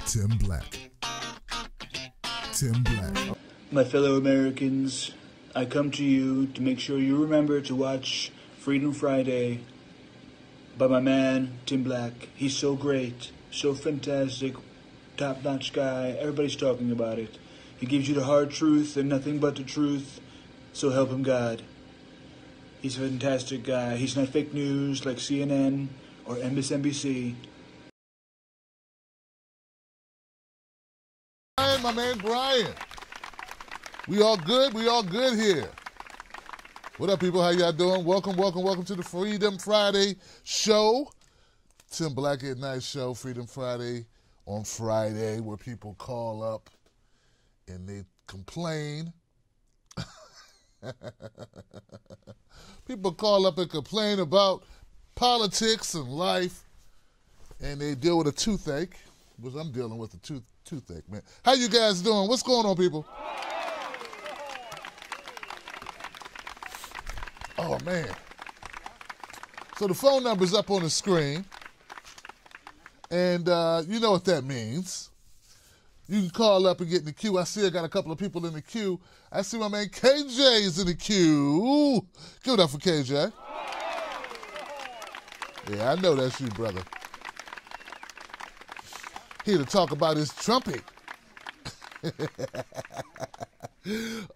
Tim Black. Tim Black. My fellow Americans, I come to you to make sure you remember to watch Freedom Friday by my man, Tim Black. He's so great, so fantastic, top-notch guy. Everybody's talking about it. He gives you the hard truth and nothing but the truth, so help him God. He's a fantastic guy. He's not fake news like CNN or MSNBC. My man Brian. We all good? We all good here. What up, people? How y'all doing? Welcome to the Freedom Friday show. Tim Black at Night show, Freedom Friday on Friday, where people call up and they complain. People call up and complain about politics and life, and they deal with a toothache, which I'm dealing with a toothache, man. How you guys doing? What's going on, people? Oh, man. So the phone number's up on the screen, and you know what that means. You can call up and get in the queue. I see I got a couple of people in the queue. I see my man KJ is in the queue. Give it up for KJ. Yeah, I know that's you, brother. Here to talk about his trumpet.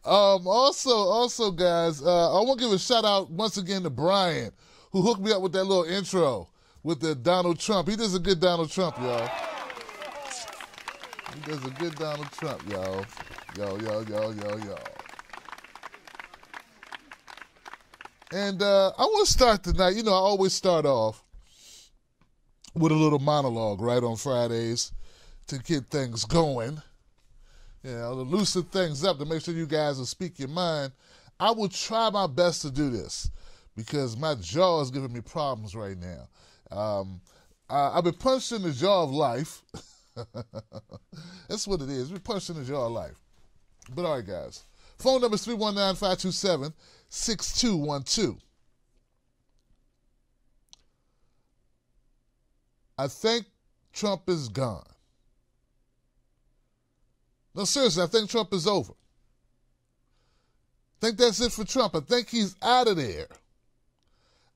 Also, guys, I want to give a shout out once again to Brian, who hooked me up with that little intro with the Donald Trump. He does a good Donald Trump, y'all. He does a good Donald Trump, y'all. Yo. And I want to start tonight. You know, I always start off with a little monologue, right, on Fridays to get things going. You know, to loosen things up, to make sure you guys will speak your mind. I will try my best to do this because my jaw is giving me problems right now. I've been punched in the jaw of life. That's what it is. We're punched in the jaw of life. But all right, guys. Phone number is 319-527-6212. I think Trump is gone. No, seriously, I think Trump is over. I think that's it for Trump. I think he's out of there.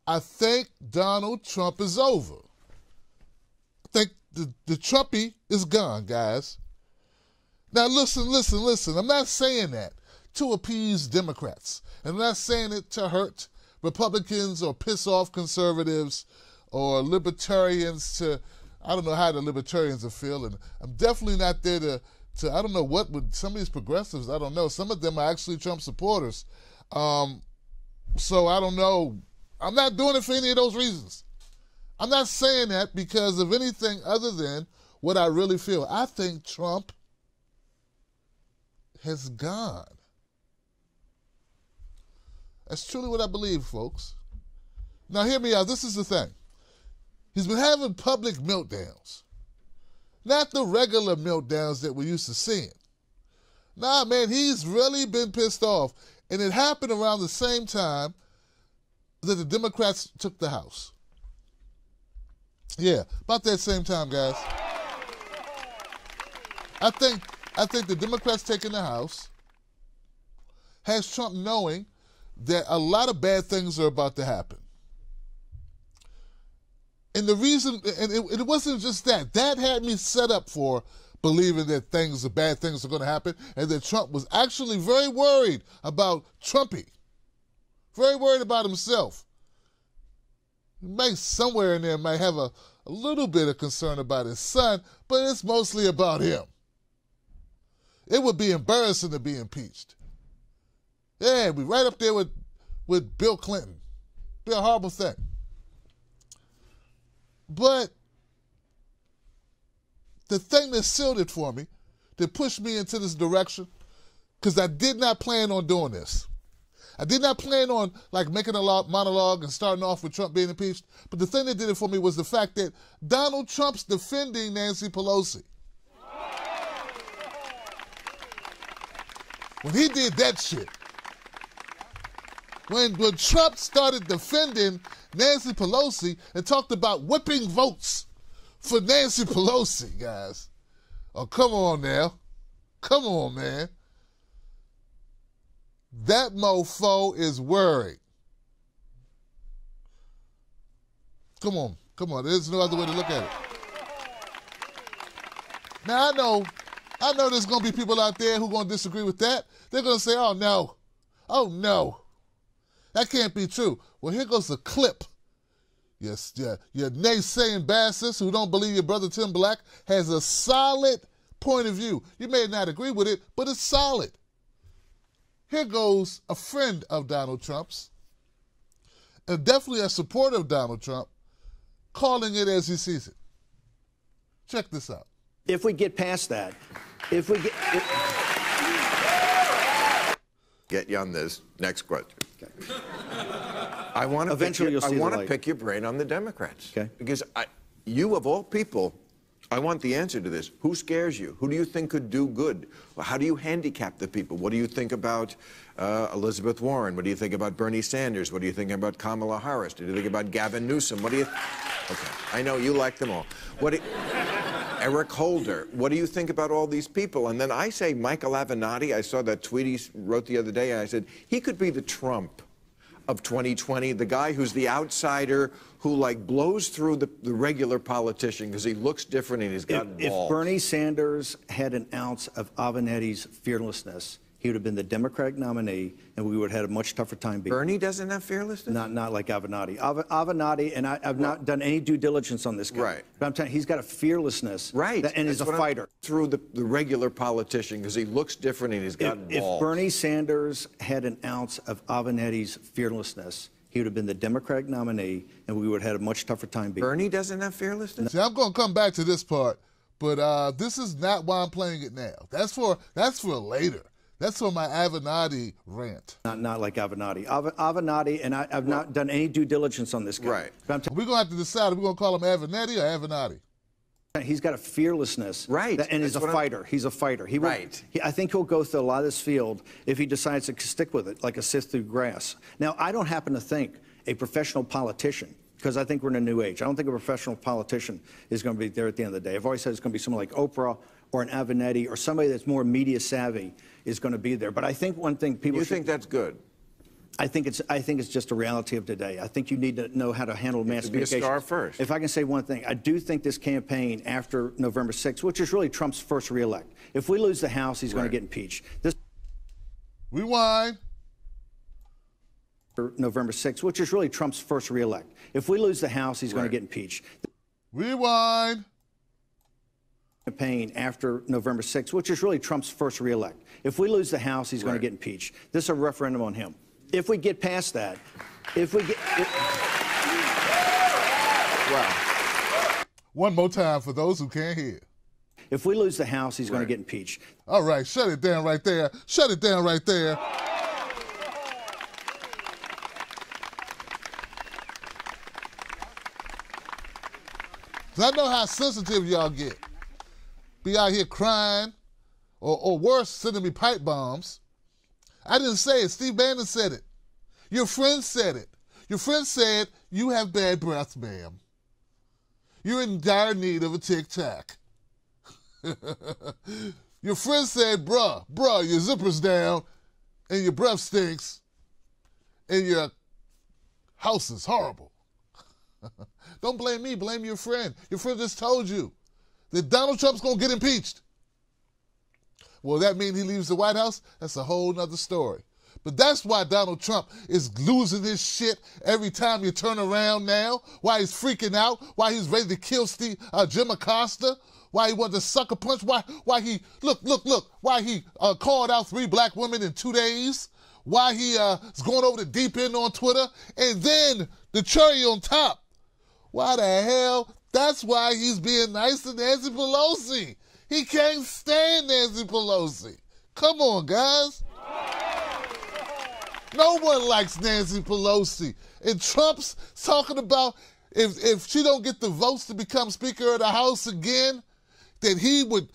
I think Donald Trump is over. I think the Trumpy is gone, guys. Now, listen. I'm not saying that to appease Democrats. I'm not saying it to hurt Republicans or piss off conservatives or libertarians to, I don't know how the libertarians are feeling. I'm definitely not there to I don't know what with some of these progressives, I don't know. Some of them are actually Trump supporters. So I don't know. I'm not doing it for any of those reasons. I'm not saying that because of anything other than what I really feel. I think Trump has gone. That's truly what I believe, folks. Now hear me out. This is the thing. He's been having public meltdowns. Not the regular meltdowns that we're used to seeing. Nah, man, he's really been pissed off. And it happened around the same time that the Democrats took the House. Yeah, about that same time, guys. I think the Democrats taking the House has Trump knowing that a lot of bad things are about to happen. And the reason, and it wasn't just that. That had me set up for believing that bad things are going to happen, and that Trump was actually very worried about Trumpy. Very worried about himself. He may somewhere in there might have a little bit of concern about his son, but it's mostly about him. It would be embarrassing to be impeached. Yeah, we're right up there with Bill Clinton. Be a horrible thing. But the thing that sealed it for me, that pushed me into this direction, because I did not plan on doing this. I did not plan on making a monologue and starting off with Trump being impeached. But the thing that did it for me was the fact that Donald Trump's defending Nancy Pelosi. When he did that shit, when Trump started defending Nancy Pelosi and talked about whipping votes for Nancy Pelosi, guys. Oh, come on now. Come on, man. That mofo is worried. Come on. Come on. There's no other way to look at it. Now, I know there's going to be people out there who are going to disagree with that. They're going to say, oh, no. Oh, no. That can't be true. Well, here goes a clip. Yes, yeah, your naysaying bastards who don't believe your brother Tim Black has a solid point of view. You may not agree with it, but it's solid. Here goes a friend of Donald Trump's, and definitely a supporter of Donald Trump, calling it as he sees it. Check this out. If we get past that, Get you on this. Next question. Okay. I want to Eventually you'll see the light. pick your brain on the Democrats. Okay. Because you, of all people, I want the answer to this. Who scares you? Who do you think could do good? How do you handicap the people? What do you think about Elizabeth Warren? What do you think about Bernie Sanders? What do you think about Kamala Harris? What do you think about Gavin Newsom? What do you... Okay, I know you like them all. Eric Holder. What do you think about all these people? And then I say Michael Avenatti. I saw that tweet he wrote the other day, and I said, he could be the Trump of 2020, the guy who's the outsider who, like, blows through the regular politician because he looks different and he's got balls. If Bernie Sanders had an ounce of Avenatti's fearlessness, he would have been the Democratic nominee, and we would have had a much tougher time beating. Bernie doesn't have fearlessness? Not like Avenatti. Avenatti, and I've not done any due diligence on this guy. Right. But I'm telling you, he's got a fearlessness. Right. And is a fighter. Through the regular politician because he looks different and he's got balls. If Bernie Sanders had an ounce of Avenatti's fearlessness, he would have been the Democratic nominee, and we would have had a much tougher time beating. Bernie doesn't have fearlessness? See, I'm going to come back to this part, but this is not why I'm playing it now. That's for later. That's for my Avenatti rant. Not like Avenatti. Avenatti, and I've not done any due diligence on this guy. Right. We're going to have to decide if we're going to call him Avenatti or Avenatti. He's got a fearlessness. Right. And he's a fighter. He's a fighter. Right. I think he'll go through a lot of this field if he decides to stick with it, like a sift through grass. Now, I don't happen to think a professional politician, because I think we're in a new age, I don't think a professional politician is going to be there at the end of the day. I've always said it's going to be someone like Oprah or an Avenatti or somebody that's more media savvy is going to be there. But I think one thing people You think that's good? I think it's just a reality of today. I think you need to know how to handle mass communication. Be a star first. If I can say one thing, I do think this campaign after November 6th, which is really Trump's first reelect, if we lose the House, he's going to get impeached. Rewind. November 6th, which is really Trump's first reelect. If we lose the House, he's going to get impeached. Rewind. Campaign after November 6th, which is really Trump's first reelect. If we lose the House, he's going to get impeached. This is a referendum on him. If we get past that, Wow. One more time for those who can't hear. If we lose the House, he's going to get impeached. All right, shut it down right there. Shut it down right there. I know how sensitive y'all get. Be out here crying, or worse, sending me pipe bombs. I didn't say it. Steve Bannon said it. Your friend said it. Your friend said, you have bad breath, ma'am. You're in dire need of a Tic Tac. Your friend said, bruh, your zipper's down, and your breath stinks, and your house is horrible. Don't blame me, blame your friend. Your friend just told you that Donald Trump's going to get impeached. Will that mean he leaves the White House? That's a whole nother story. But that's why Donald Trump is losing his shit every time you turn around now, why he's freaking out, why he's ready to kill Jim Acosta, why he wanted to sucker punch, why he, why he called out 3 black women in 2 days, why he is going over the deep end on Twitter, and then the cherry on top. Why the hell? That's why he's being nice to Nancy Pelosi. He can't stand Nancy Pelosi. Come on, guys. No one likes Nancy Pelosi. And Trump's talking about if she don't get the votes to become Speaker of the House again, that he would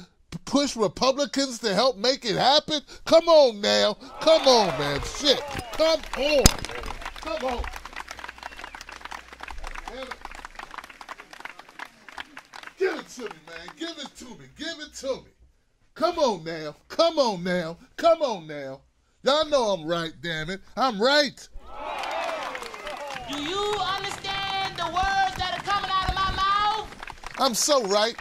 push Republicans to help make it happen. Come on now. Come on, man. Shit. Come on, man. Come on. Give it to me, man. Give it to me. Give it to me. Come on now. Come on now. Come on now. Y'all know I'm right, damn it. I'm right. Do you understand the words that are coming out of my mouth? I'm so right.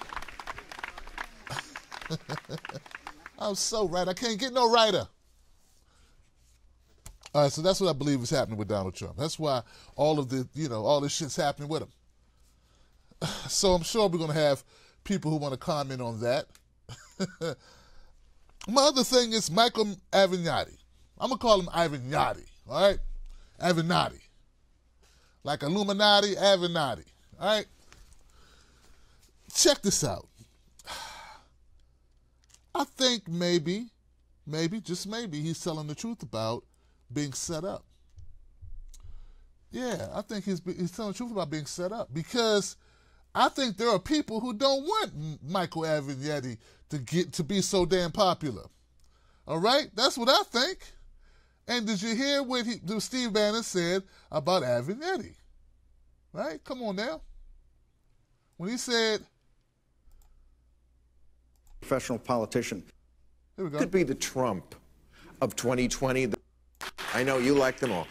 I'm so right. I can't get no righter. All right, so that's what I believe is happening with Donald Trump. That's why all of the, all this shit's happening with him. So I'm sure we're going to have people who want to comment on that. My other thing is Michael Avenatti. I'm going to call him Avenatti, all right? Avenatti. Like Illuminati, Avenatti, all right? Check this out. I think maybe, just maybe, he's telling the truth about being set up. Yeah, I think he's telling the truth about being set up because I think there are people who don't want Michael Avenatti to be so damn popular. All right? That's what I think. And did you hear what Steve Bannon said about Avenatti? Right? Come on now. When he said... Professional politician. Here we go. Could be the Trump of 2020. I know you like them all.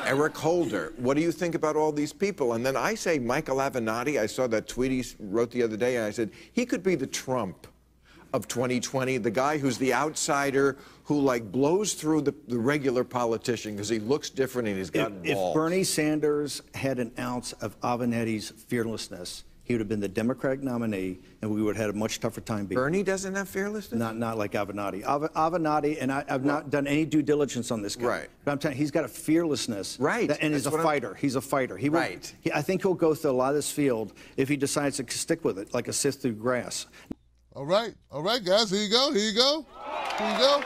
Eric Holder. What do you think about all these people? And then I say Michael Avenatti. I saw that tweet he wrote the other day, and I said he could be the Trump of 2020, the guy who's the outsider who like blows through the regular politician because he looks different and he's got balls. If Bernie Sanders had an ounce of Avenatti's fearlessness, he would have been the Democratic nominee, and we would have had a much tougher time beating. Bernie doesn't have fearlessness? Not like Avenatti. Avenatti, and I've not done any due diligence on this guy. Right. But I'm telling you, he's got a fearlessness. Right. And he's a fighter. He's a fighter. Right. I think he'll go through a lot of this field if he decides to stick with it, like a sift through grass. All right, guys, here you go, here you go, here you go.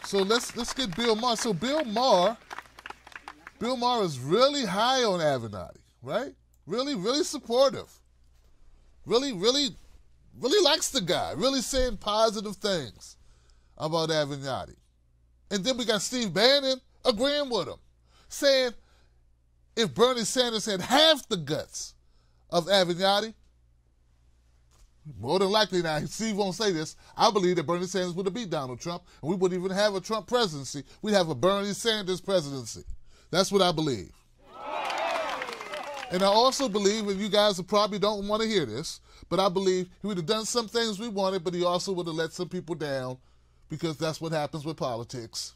So let's get Bill Maher. So Bill Maher is really high on Avenatti, right? Really supportive. Really likes the guy. Really saying positive things about Avenatti. And then we got Steve Bannon agreeing with him, saying if Bernie Sanders had half the guts of Avenatti, more than likely now, Steve won't say this, I believe that Bernie Sanders would have beat Donald Trump, and we wouldn't even have a Trump presidency. We'd have a Bernie Sanders presidency. That's what I believe. And I also believe, and you guys probably don't want to hear this, but I believe he would have done some things we wanted, but he also would have let some people down because that's what happens with politics.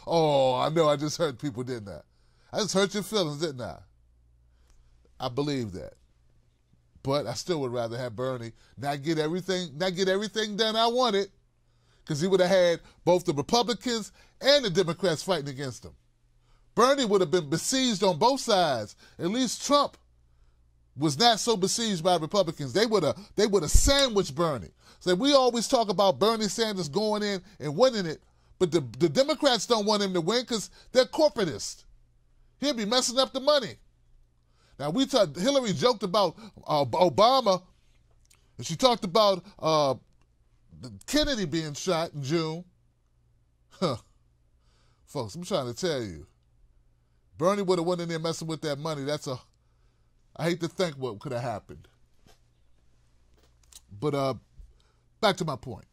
Oh, I know I just hurt people, didn't I? I just hurt your feelings, didn't I? I believe that. But I still would rather have Bernie not get everything done I wanted, because he would have had both the Republicans and the Democrats fighting against him. Bernie would have been besieged on both sides. At least Trump was not so besieged by Republicans. They would have sandwiched Bernie. So we always talk about Bernie Sanders going in and winning it, but the Democrats don't want him to win because they're corporatists. He'll be messing up the money. Now, Hillary joked about Obama, and she talked about Kennedy being shot in June. Huh. Folks, I'm trying to tell you, Bernie would have went in there messing with that money. I hate to think what could have happened. But back to my point.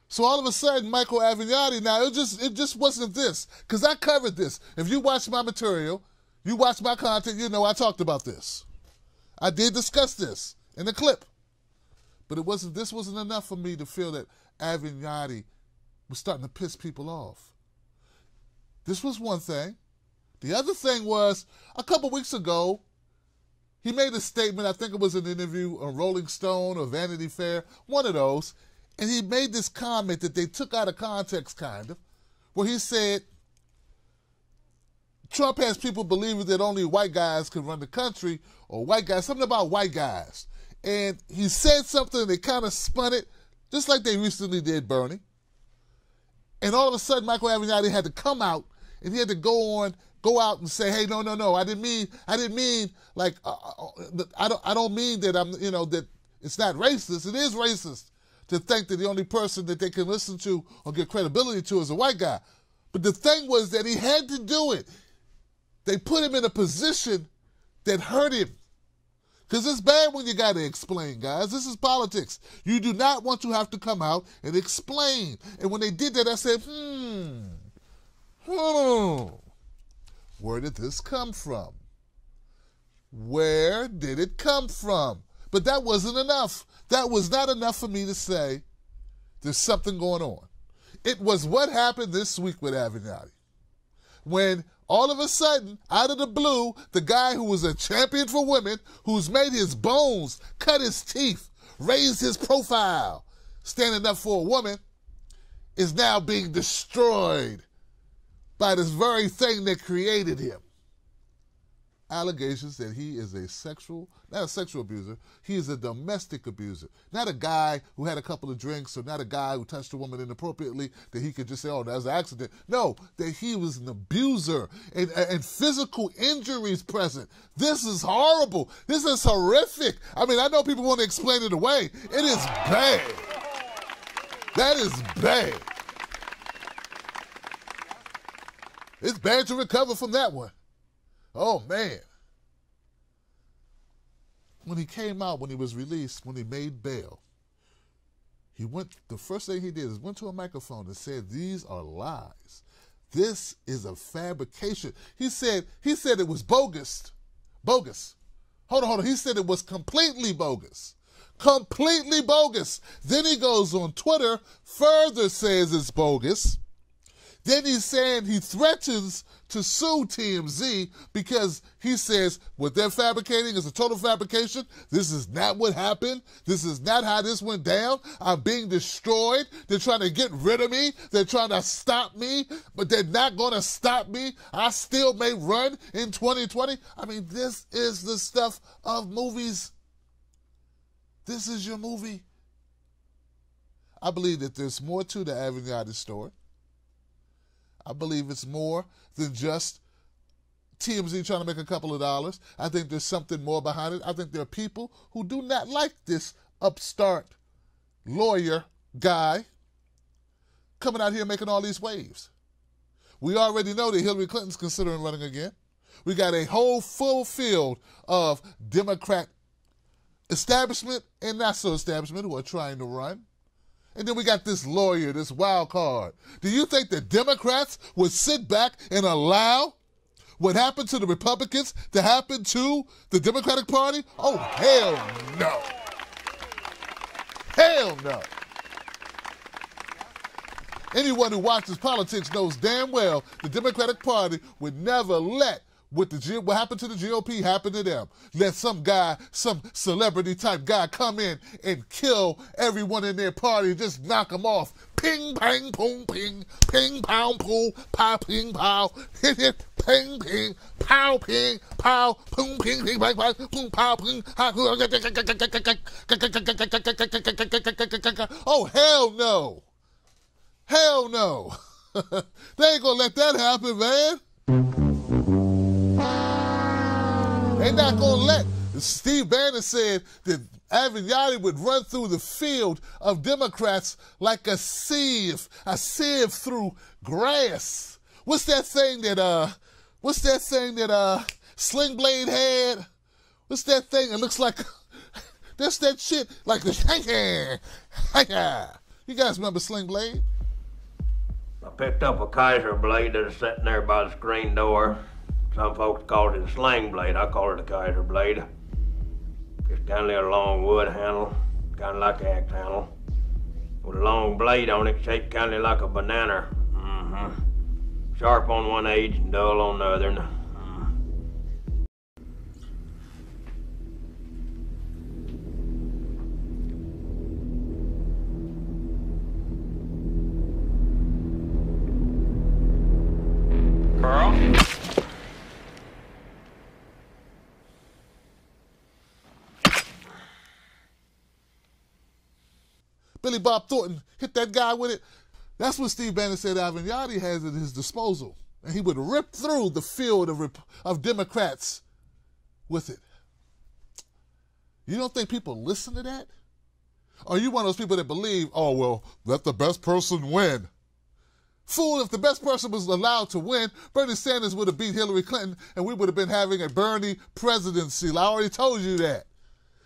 So all of a sudden, Michael Avenatti, now it just wasn't this, because I covered this. If you watch my material, you watch my content, you know I talked about this. I did discuss this in the clip. But this wasn't enough for me to feel that Avenatti was starting to piss people off. This was one thing. The other thing was, a couple weeks ago, he made a statement, I think it was an interview on Rolling Stone or Vanity Fair, one of those, and he made this comment that they took out of context, kind of, where he said, Trump has people believing that only white guys can run the country, or white guys, something about white guys. And he said something, and they kind of spun it, just like they recently did Bernie. And all of a sudden, Michael Avenatti had to come out, and he had to go out and say, hey, no, I didn't mean, like, I don't mean that that it's not racist. It is racist to think that the only person that they can listen to or get credibility to is a white guy. But the thing was that he had to do it. they put him in a position that hurt him. Because it's bad when you got to explain, guys. This is politics. You do not want to have to come out and explain. And when they did that, I said, where did this come from? Where did it come from? But that wasn't enough. That was not enough for me to say there's something going on. It was what happened this week with Avenatti. When all of a sudden, out of the blue, the guy who was a champion for women, who's made his bones, cut his teeth, raised his profile, standing up for a woman, is now being destroyed by this very thing that created him. Allegations that he is not a sexual abuser, he is a domestic abuser. Not a guy who had a couple of drinks, or not a guy who touched a woman inappropriately that he could just say, oh, that was an accident. No, that he was an abuser and physical injuries present. This is horrible. This is horrific. I mean, I know people want to explain it away. It is bad. That is bad. It's bad to recover from that one. Oh, man. When he came out, when he was released, when he made bail, the first thing he did is went to a microphone and said, these are lies. This is a fabrication. He said it was bogus. Bogus. Hold on. He said it was completely bogus. Completely bogus. Then he goes on Twitter, further says it's bogus. Then he's saying he threatens to sue TMZ because he says what they're fabricating is a total fabrication. This is not what happened. This is not how this went down. I'm being destroyed. They're trying to get rid of me. They're trying to stop me, but they're not going to stop me. I still may run in 2020. I mean, this is the stuff of movies. This is your movie. I believe that there's more to the Avenatti story. I believe it's more than just TMZ trying to make a couple of dollars. I think there's something more behind it. I think there are people who do not like this upstart lawyer guy coming out here making all these waves. We already know that Hillary Clinton's considering running again. We got a whole full field of Democrat establishment and not so establishment who are trying to run. And then we got this lawyer, this wild card. Do you think the Democrats would sit back and allow what happened to the Republicans to happen to the Democratic Party? Oh, hell no. Hell no. Anyone who watches politics knows damn well the Democratic Party would never let what happened to the GOP happen to them. Let some guy, some celebrity type guy come in and kill everyone in their party, just knock them off. Ping, pang, boom, ping, ping, pow, poo, pow, ping, pow, hit, hit, ping, ping, pow, ping, pow, boom, ping, ping, pang, pang, boom, pow, ping, oh, hell no. Hell no. They ain't gonna let that happen, man. They're not going to let. Steve Bannon said that Avenatti would run through the field of Democrats like a sieve through grass. What's that thing that Sling Blade had? What's that thing that looks like, that's that shit, like the, you guys remember Sling Blade? I picked up a Kaiser blade that was sitting there by the screen door. Some folks called it a sling blade. I call it a Kaiser blade. Just kind of a long wood handle, kind of like an axe handle, with a long blade on it, shaped kind of like a banana. Sharp on one edge and dull on the other. Carl? Billy Bob Thornton hit that guy with it. That's what Steve Bannon said Avenatti has at his disposal. And he would rip through the field of Democrats with it. You don't think people listen to that? Or are you one of those people that believe, oh, well, let the best person win? Fool, if the best person was allowed to win, Bernie Sanders would have beat Hillary Clinton and we would have been having a Bernie presidency. I already told you that.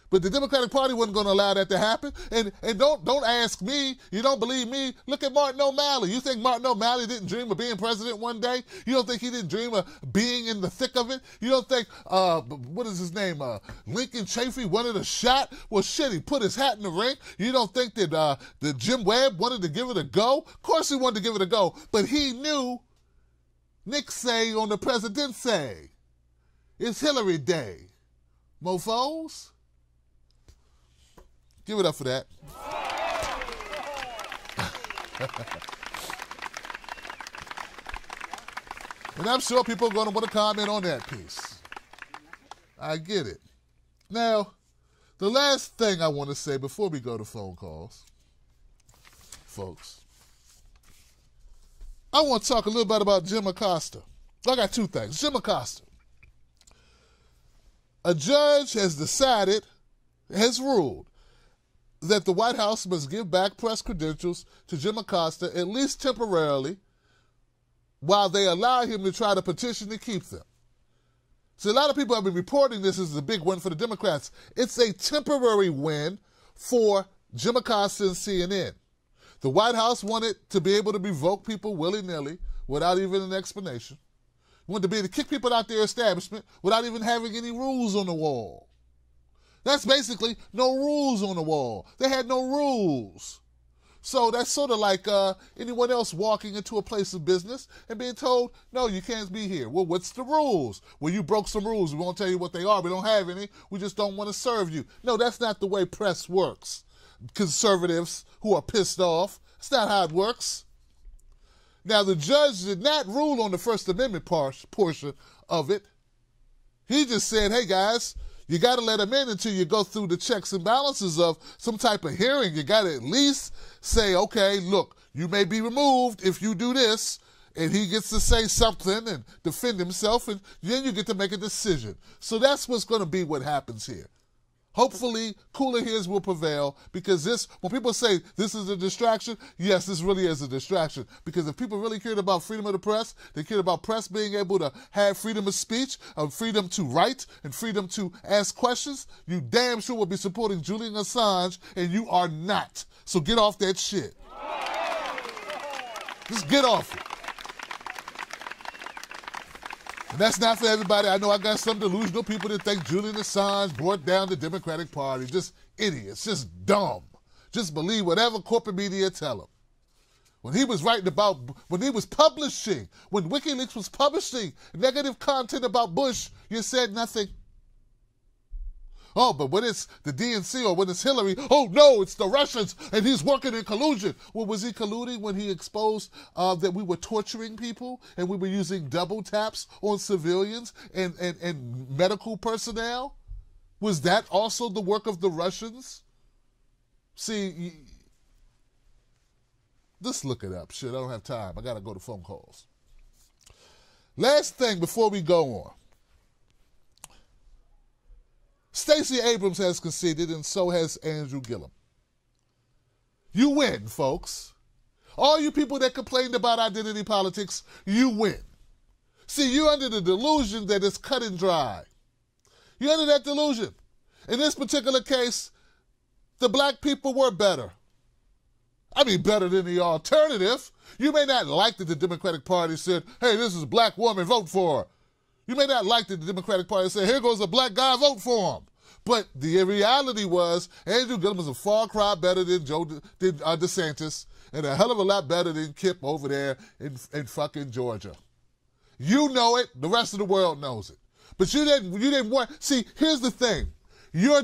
But the Democratic Party wasn't going to allow that to happen. And don't ask me. You don't believe me? Look at Martin O'Malley. You think Martin O'Malley didn't dream of being president one day? You don't think he didn't dream of being in the thick of it? You don't think, what is his name, Lincoln Chafee wanted a shot? Well, shit, he put his hat in the ring. You don't think that Jim Webb wanted to give it a go? Of course he wanted to give it a go. But he knew, Nick say on the presidency, it's Hillary Day. Mofos? Give it up for that. And I'm sure people are going to want to comment on that piece. I get it. Now, the last thing I want to say before we go to phone calls, folks, I want to talk a little bit about Jim Acosta. I got two things. Jim Acosta. A judge has ruled that the White House must give back press credentials to Jim Acosta, at least temporarily, while they allow him to try to petition to keep them. So a lot of people have been reporting this as a big win for the Democrats. It's a temporary win for Jim Acosta and CNN. The White House wanted to be able to revoke people willy-nilly without even an explanation. Wanted to be able to kick people out their establishment without even having any rules on the wall. That's basically no rules on the wall. They had no rules. So that's sort of like anyone else walking into a place of business and being told, no, you can't be here. Well, what's the rules? Well, you broke some rules. We won't tell you what they are. We don't have any. We just don't want to serve you. No, that's not the way press works. Conservatives who are pissed off, that's not how it works. Now, the judge did not rule on the First Amendment portion of it. He just said, hey, guys, you got to let him in until you go through the checks and balances of some type of hearing. You got to at least say, okay, look, you may be removed if you do this, and he gets to say something and defend himself, and then you get to make a decision. So that's what's going to be what happens here. Hopefully, cooler heads will prevail, because this, when people say this is a distraction, yes, this really is a distraction. Because if people really cared about freedom of the press, they cared about press being able to have freedom of speech, freedom to write, and freedom to ask questions, you damn sure will be supporting Julian Assange, and you are not. So get off that shit. Just get off it. And that's not for everybody. I know I got some delusional people that think Julian Assange brought down the Democratic Party. Just idiots, just dumb. Just believe whatever corporate media tell them. When he was writing about, when he was publishing, when WikiLeaks was publishing negative content about Bush, you said nothing. Oh, but when it's the DNC or when it's Hillary, oh no, it's the Russians and he's working in collusion. Well, was he colluding when he exposed that we were torturing people and we were using double taps on civilians and medical personnel? Was that also the work of the Russians? See, just look it up. Shit, I don't have time. I got to go to phone calls. Last thing before we go on. Stacey Abrams has conceded, and so has Andrew Gillum. You win, folks. All you people that complained about identity politics, you win. See, you're under the delusion that it's cut and dry. You're under that delusion. In this particular case, the black people were better. I mean, better than the alternative. You may not like that the Democratic Party said, hey, this is a black woman, vote for her. You may not like that the Democratic Party said, here goes a black guy, vote for him. But the reality was Andrew Gillum is a far cry better than DeSantis and a hell of a lot better than Kip over there in fucking Georgia. You know it. The rest of the world knows it. But you didn't want. See, here's the thing. Your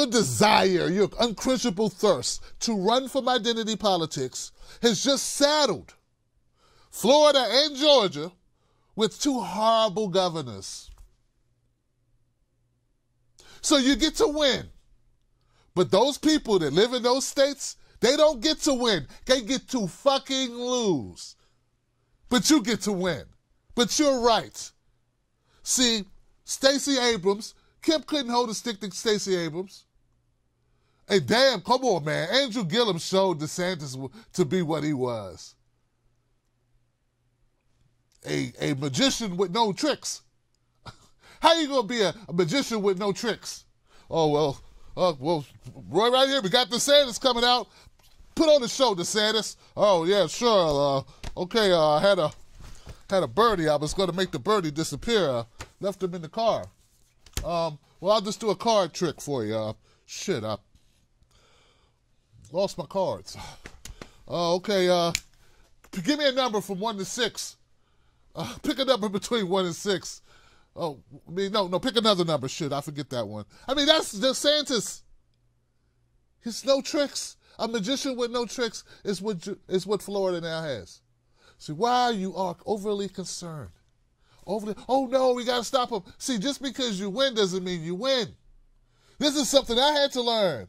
desire, your unquenchable thirst to run from identity politics has just saddled Florida and Georgia with two horrible governors. So you get to win. But those people that live in those states, they don't get to win. They get to fucking lose. But you get to win. But you're right. See, Stacey Abrams, Kemp couldn't hold a stick to Stacey Abrams. Hey, damn, come on, man. Andrew Gillum showed DeSantis to be what he was. A magician with no tricks. How you going to be a magician with no tricks? Oh, well, Roy, right here, we got DeSantis coming out. Put on the show, DeSantis. Oh, yeah, sure. Okay, I had a birdie. I was going to make the birdie disappear. Left him in the car. Well, I'll just do a card trick for you. Shit, I lost my cards. Okay, give me a number from 1 to 6. Pick a number between 1 and 6. Oh, I mean, no, pick another number. Shit, I forget that one. I mean, that's DeSantis. He's no tricks. A magician with no tricks is what Florida now has. See, why you are overly concerned. Oh, no, we got to stop him. See, just because you win doesn't mean you win. This is something I had to learn.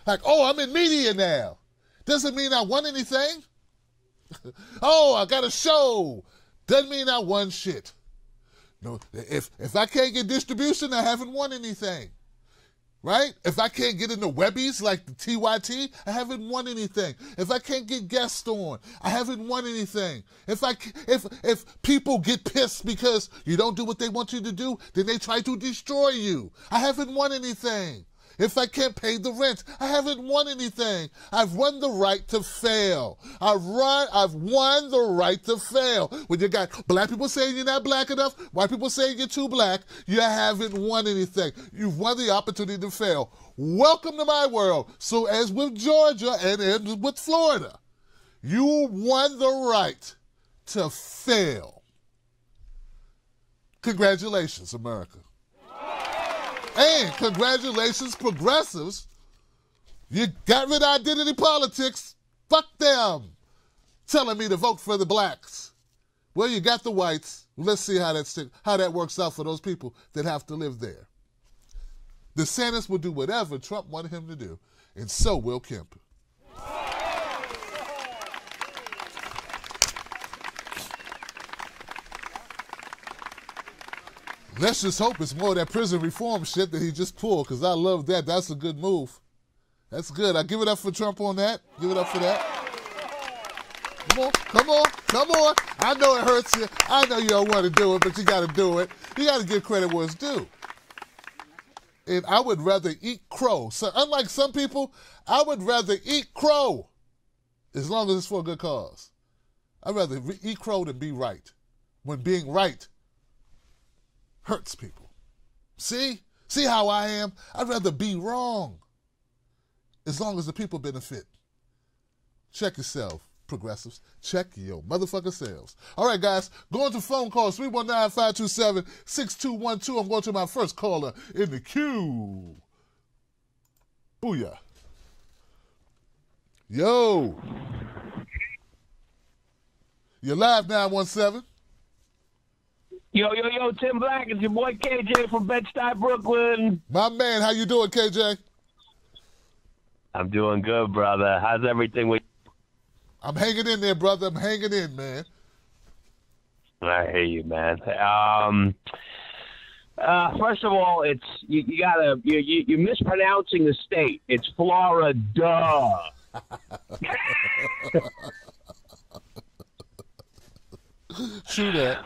Like, oh, I'm in media now. Doesn't mean I won anything. Oh, I got a show. Doesn't mean I won shit. No, if I can't get distribution, I haven't won anything. Right? If I can't get into Webbies like the TYT, I haven't won anything. If I can't get guests on, I haven't won anything. If people get pissed because you don't do what they want you to do, then they try to destroy you. I haven't won anything. If I can't pay the rent, I haven't won anything. I've won the right to fail. I've won the right to fail. When you got black people saying you're not black enough, white people saying you're too black, you haven't won anything. You've won the opportunity to fail. Welcome to my world. So as with Georgia and with Florida, you won the right to fail. Congratulations, America. And congratulations, progressives. You got rid of identity politics. Fuck them. Telling me to vote for the blacks. Well, you got the whites. Let's see how that works out for those people that have to live there. DeSantis will do whatever Trump wanted him to do, and so will Kemp. Let's just hope it's more of that prison reform shit that he just pulled, because I love that. That's a good move. That's good. I give it up for Trump on that. Give it up for that. Come on. I know it hurts you. I know you don't want to do it, but you got to do it. You got to give credit where it's due. And I would rather eat crow. So unlike some people, I would rather eat crow as long as it's for a good cause. I'd rather eat crow than be right, when being right hurts people. See how I am? I'd rather be wrong as long as the people benefit. Check yourself, progressives. Check your motherfucking selves. All right, guys, going to phone calls, 319-527-6212. I'm going to my first caller in the queue. Booyah. Yo. You're live, 917. Yo, Tim Black, it's your boy KJ from Bed-Stuy, Brooklyn. My man, how you doing, KJ? I'm doing good, brother. How's everything with you? I'm hanging in there, brother. I'm hanging in, man. I hear you, man. First of all, it's you're mispronouncing the state. It's Florida. True that.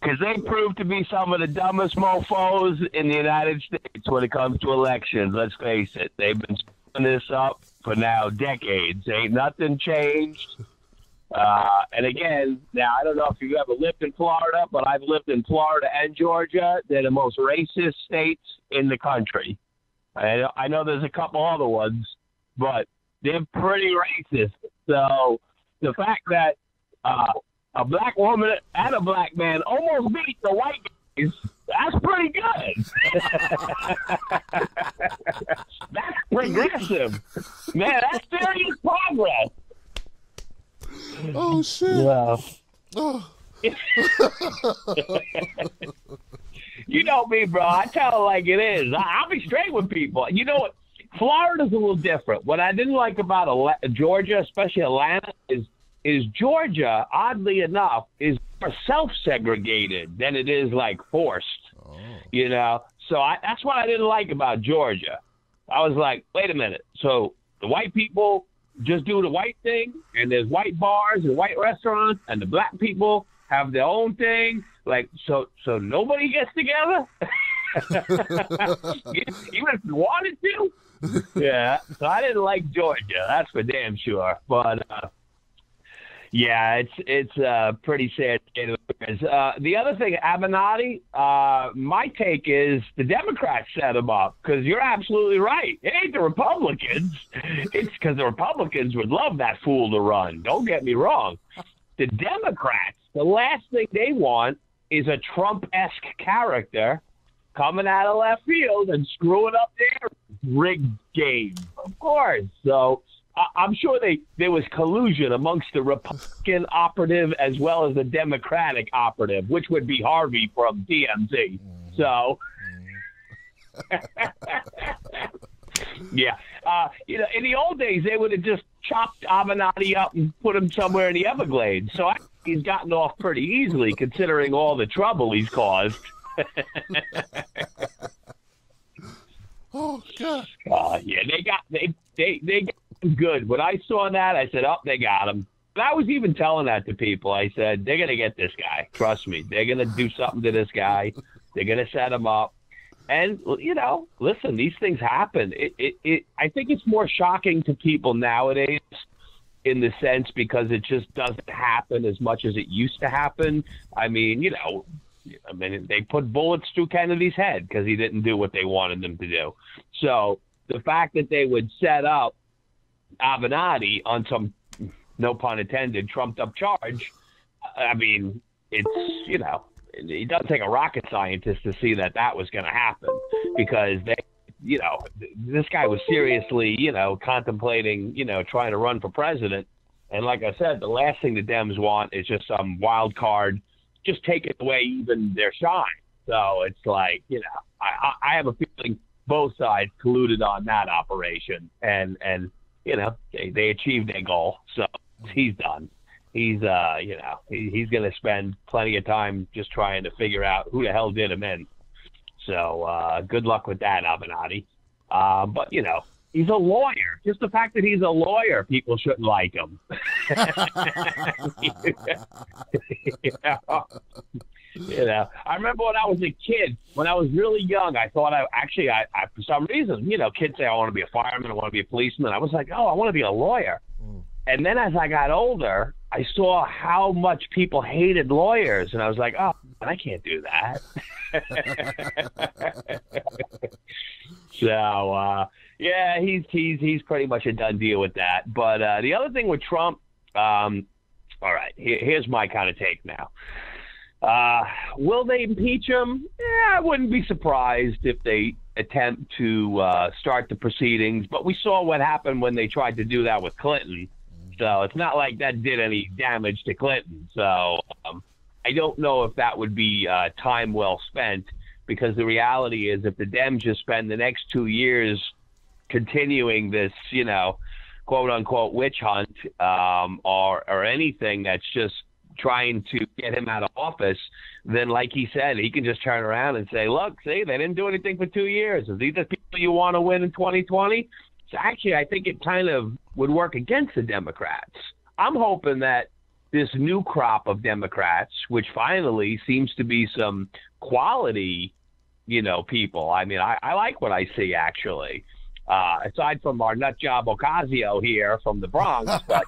Because they prove to be some of the dumbest mofos in the United States when it comes to elections. Let's face it. They've been screwing this up for now decades. Ain't nothing changed. And again, now, I don't know if you've ever lived in Florida, but I've lived in Florida and Georgia. They're the most racist states in the country. I know there's a couple other ones, but they're pretty racist. So the fact that a black woman and a black man almost beat the white guys, that's pretty good. That's progressive. Man, that's serious progress. Oh, shit. Yeah. Oh. You know me, bro. I tell it like it is. I'll be straight with people. You know what? Florida's a little different. What I didn't like about Georgia, especially Atlanta, is Georgia, oddly enough, is more self-segregated than it is, like, forced. Oh. You know? So that's what I didn't like about Georgia. I was like, wait a minute. So the white people just do the white thing, and there's white bars and white restaurants, and the black people have their own thing. Like, so nobody gets together, even if you wanted to. Yeah. So I didn't like Georgia. That's for damn sure. But yeah, it's a pretty sad state of affairs. The other thing, Avenatti, my take is the Democrats set him up, because you're absolutely right. It ain't the Republicans. It's because the Republicans would love that fool to run. Don't get me wrong. The Democrats, the last thing they want is a Trump-esque character coming out of left field and screwing up their rigged game, of course. So I'm sure there was collusion amongst the Republican operative as well as the Democratic operative, which would be Harvey from DMZ. So, yeah. In the old days, they would have just chopped Avenatti up and put him somewhere in the Everglades. So I think he's gotten off pretty easily, considering all the trouble he's caused. Oh God! Yeah, they got good. When I saw that, I said, "Oh, they got him." But I was even telling that to people. I said, "They're gonna get this guy. Trust me. They're gonna do something to this guy. They're gonna set him up." And listen, these things happen. I think it's more shocking to people nowadays, in the sense because it just doesn't happen as much as it used to happen. I mean, they put bullets through Kennedy's head because he didn't do what they wanted him to do. So the fact that they would set up Avenatti on some, no pun intended, trumped up charge, I mean, it's, it doesn't take a rocket scientist to see that was going to happen, because this guy was seriously, contemplating, trying to run for president. And like I said, the last thing the Dems want is just some wild card just taking away even their shine. So it's like, I have a feeling both sides colluded on that operation, and they achieved their goal. So he's done. He's he's going to spend plenty of time just trying to figure out who the hell did him in. So good luck with that, Avenatti. But he's a lawyer. Just the fact that he's a lawyer, people shouldn't like him. I remember when I was a kid, when I was really young, I thought I for some reason, kids say I want to be a fireman, I want to be a policeman. I was like, oh, I want to be a lawyer. And then as I got older, I saw how much people hated lawyers, and I was like, oh, I can't do that. So, yeah, he's pretty much a done deal with that. But the other thing with Trump, all right, here's my kind of take now. Will they impeach him? I wouldn't be surprised if they attempt to start the proceedings. But we saw what happened when they tried to do that with Clinton. So it's not like that did any damage to Clinton. So I don't know if that would be time well spent, because the reality is if the Dems just spend the next 2 years continuing this, quote unquote witch hunt or anything that's just trying to get him out of office, then like he said, he can just turn around and say, look, see, they didn't do anything for 2 years. Is these the people you want to win in 2020? So actually, I think it kind of would work against the Democrats. I'm hoping that this new crop of Democrats, which finally seems to be some quality, people. I mean, I like what I see, actually. Aside from our nut job Ocasio here from the Bronx, but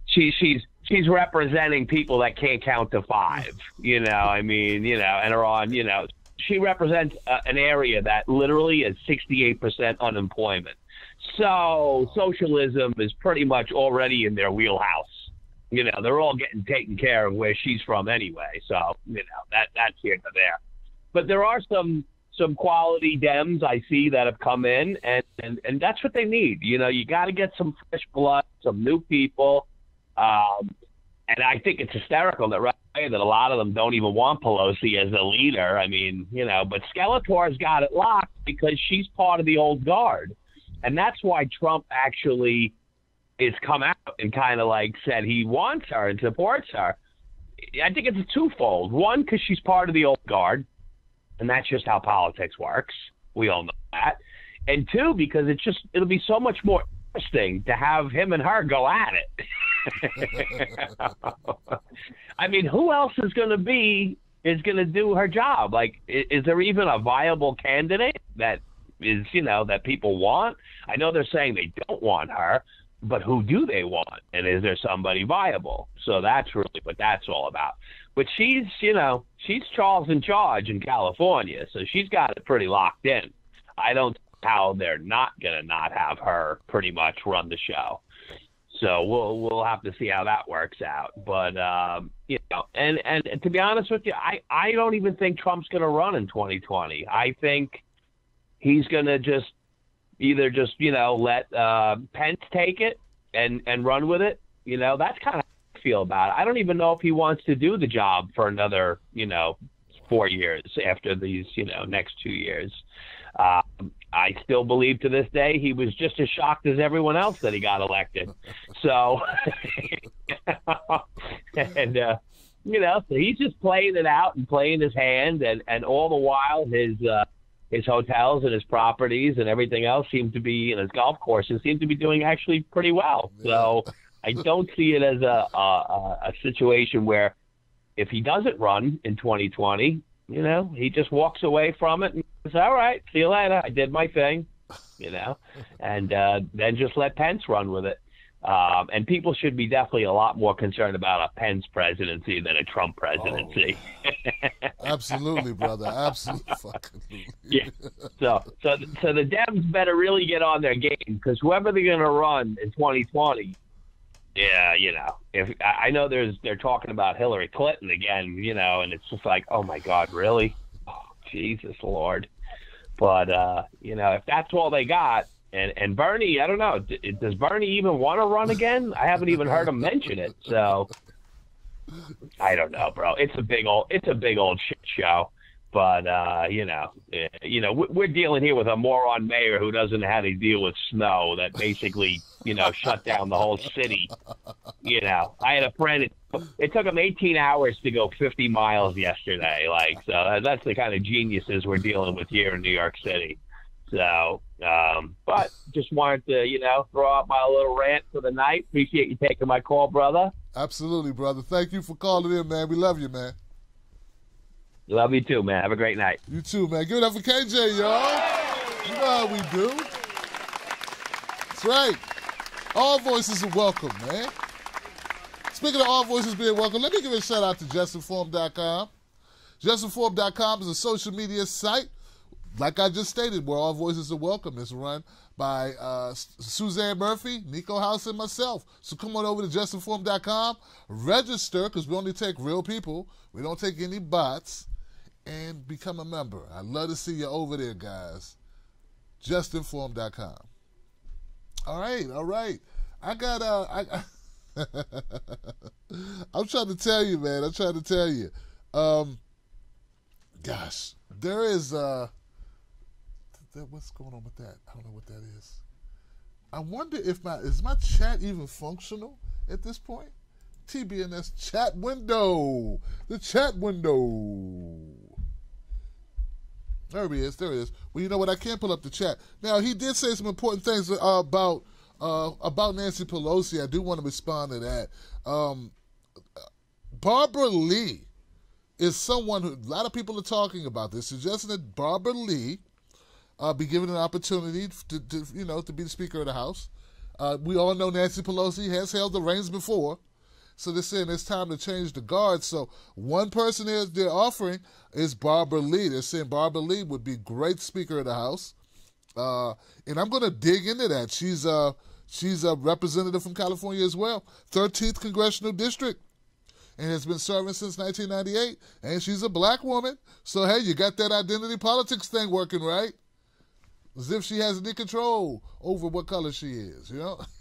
she's representing people that can't count to five. And are on. She represents an area that literally is 68% unemployment. So socialism is pretty much already in their wheelhouse. They're all getting taken care of where she's from anyway. So, that's here to there. But there are some quality Dems I see that have come in, and that's what they need. You got to get some fresh blood, some new people. And I think it's hysterical that that a lot of them don't even want Pelosi as a leader. I mean, but Skeletor's got it locked because she's part of the old guard. And that's why Trump actually is come out and kind of like said he wants her and supports her. I think it's a twofold. One, because she's part of the old guard, and that's just how politics works. We all know that. And two, because it'll be so much more interesting to have him and her go at it. I mean, who else is going to do her job? Like, is there even a viable candidate that is, that people want? I know they're saying they don't want her, but who do they want? And is there somebody viable? So that's really what that's all about. But she's Charles in charge in California, so she's got it pretty locked in. I don't know how they're not going to not have her pretty much run the show. So we'll have to see how that works out. But, and to be honest with you, I don't even think Trump's going to run in 2020. I think he's going to either let Pence take it and run with it. That's kind of how I feel about it. I don't even know if he wants to do the job for another, 4 years after these, next 2 years. I still believe to this day he was just as shocked as everyone else that he got elected. So, and so he's just playing it out and playing his hand, and all the while his hotels and his properties and everything else seem to be, and his golf courses seem to be doing actually pretty well. Yeah. So I don't see it as a situation where if he doesn't run in 2020, he just walks away from it and says, all right, see you later. I did my thing, and then just let Pence run with it. And people should be definitely a lot more concerned about a Pence presidency than a Trump presidency. Oh, absolutely, brother. Absolutely. Yeah. So the Dems better really get on their game, because whoever they're going to run in 2020, yeah, if I know they're talking about Hillary Clinton again, and it's just like, oh my God, really? Oh, Jesus Lord. But if that's all they got. And Bernie, I don't know. Does Bernie even want to run again? I haven't even heard him mention it. So I don't know, bro. It's a big old shit show. But we're dealing here with a moron mayor who doesn't know how to deal with snow that basically shut down the whole city. I had a friend. It took him 18 hours to go 50 miles yesterday. So that's the kind of geniuses we're dealing with here in New York City. So, but just wanted to, throw out my little rant for the night. Appreciate you taking my call, brother. Absolutely, brother. Thank you for calling in, man. We love you, man. Love you too, man. Have a great night. You too, man. Give it up for KJ, y'all. You know how we do. That's right. All voices are welcome, man. Speaking of all voices being welcome, let me give a shout out to justinform.com. Justinform.com is a social media site, like I just stated, where all voices are welcome. It's run by Suzanne Murphy, Nico House, and myself. So come on over to justinform.com, register, because we only take real people. We don't take any bots, and become a member. I'd love to see you over there, guys. justinform.com. All right. I'm trying to tell you, man. Gosh, there is what's going on with that? I don't know what that is. I wonder if is my chat even functional at this point? TBNS chat window. The chat window. There he is. Well, you know what? I can't pull up the chat. Now, he did say some important things about Nancy Pelosi. I do want to respond to that. Barbara Lee is someone who a lot of people are talking about this, suggesting that Barbara Lee be given an opportunity to be the Speaker of the House. We all know Nancy Pelosi has held the reins before, so they're saying it's time to change the guard. So one person they're offering is Barbara Lee. They're saying Barbara Lee would be great Speaker of the House, and I'm going to dig into that. She's a representative from California as well, 13th Congressional District, and has been serving since 1998, and she's a black woman. So, hey, you got that identity politics thing working, right? As if she has any control over what color she is,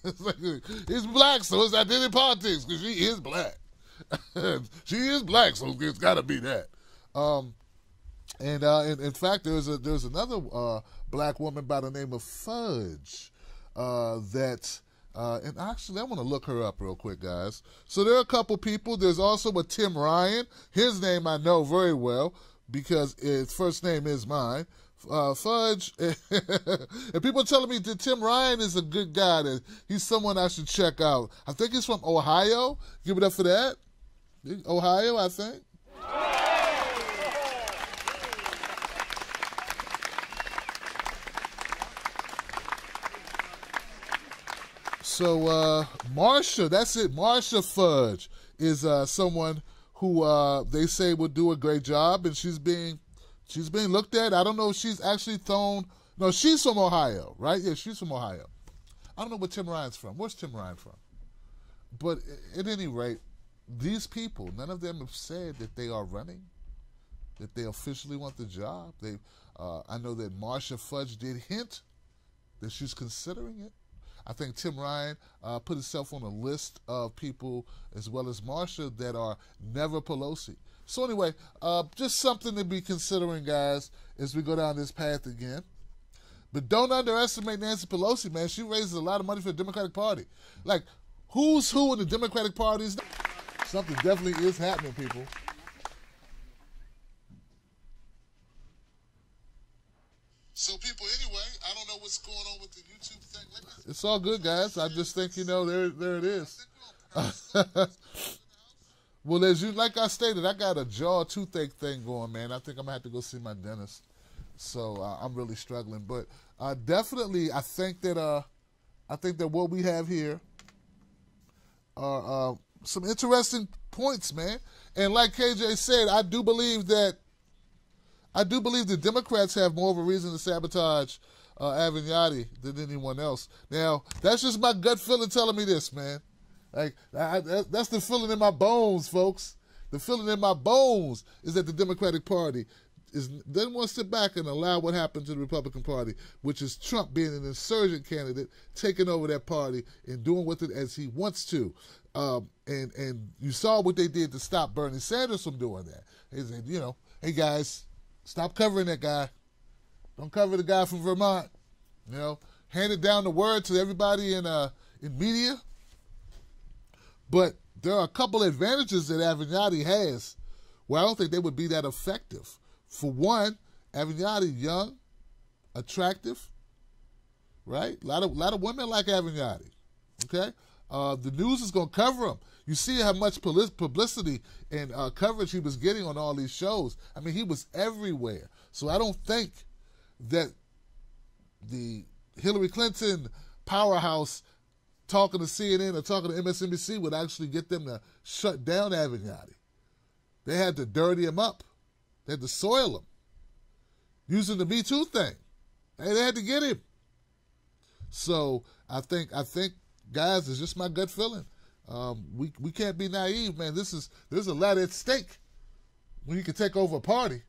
It's like, it's black, so it's identity politics, because she is black. She is black, so it's got to be that. And in fact, there's another black woman by the name of Fudge and actually, I want to look her up real quick, guys. So there are a couple people. There's also a Tim Ryan. His name I know very well because his first name is mine. Fudge. And people are telling me that Tim Ryan is a good guy, that he's someone I should check out. I think he's from Ohio. Give it up for that. Ohio, I think. So Marsha, that's it. Marsha Fudge is someone who they say would do a great job, and she's being looked at. I don't know if she's actually thrown. No, she's from Ohio, right? Yeah, she's from Ohio. I don't know where Tim Ryan's from. Where's Tim Ryan from? But at any rate, these people, none of them have said that they are running, that they officially want the job. I know that Marsha Fudge did hint that she's considering it. I think Tim Ryan put himself on a list of people, as well as Marsha, that are never Pelosi. So anyway, just something to be considering, guys, as we go down this path again. But don't underestimate Nancy Pelosi, man. She raises a lot of money for the Democratic Party. Like, who's who in the Democratic Party? Something definitely is happening, people. So, people, anyway, I don't know what's going on with the YouTube thing. It's all good, guys. I just think, there it is. Well, like I stated, I got a jaw toothache thing going, man. I think I'm going to have to go see my dentist. So, I'm really struggling. But definitely, I think that what we have here are some interesting points, man. And like KJ said, I do believe the Democrats have more of a reason to sabotage Avenatti than anyone else. Now, that's just my gut feeling telling me this, man. Like, that's the feeling in my bones, folks. The feeling in my bones is that the Democratic Party doesn't want to sit back and allow what happened to the Republican Party, which is Trump being an insurgent candidate, taking over that party and doing with it as he wants to. And you saw what they did to stop Bernie Sanders from doing that. They said, hey, guys, stop covering that guy. Don't cover the guy from Vermont. Handed down the word to everybody in media. But there are a couple of advantages that Avenatti has where I don't think they would be that effective. For one, Avenatti, young, attractive, right? A lot of women like Avenatti, okay? The news is going to cover him. You see how much publicity and coverage he was getting on all these shows. I mean, he was everywhere. So I don't think that the Hillary Clinton powerhouse talking to CNN or talking to MSNBC would actually get them to shut down Avenatti. They had to dirty him up. They had to soil him. Using the Me Too thing. They had to get him. So I think, guys, it's just my gut feeling. We can't be naive, man. There's a lot at stake when you can take over a party.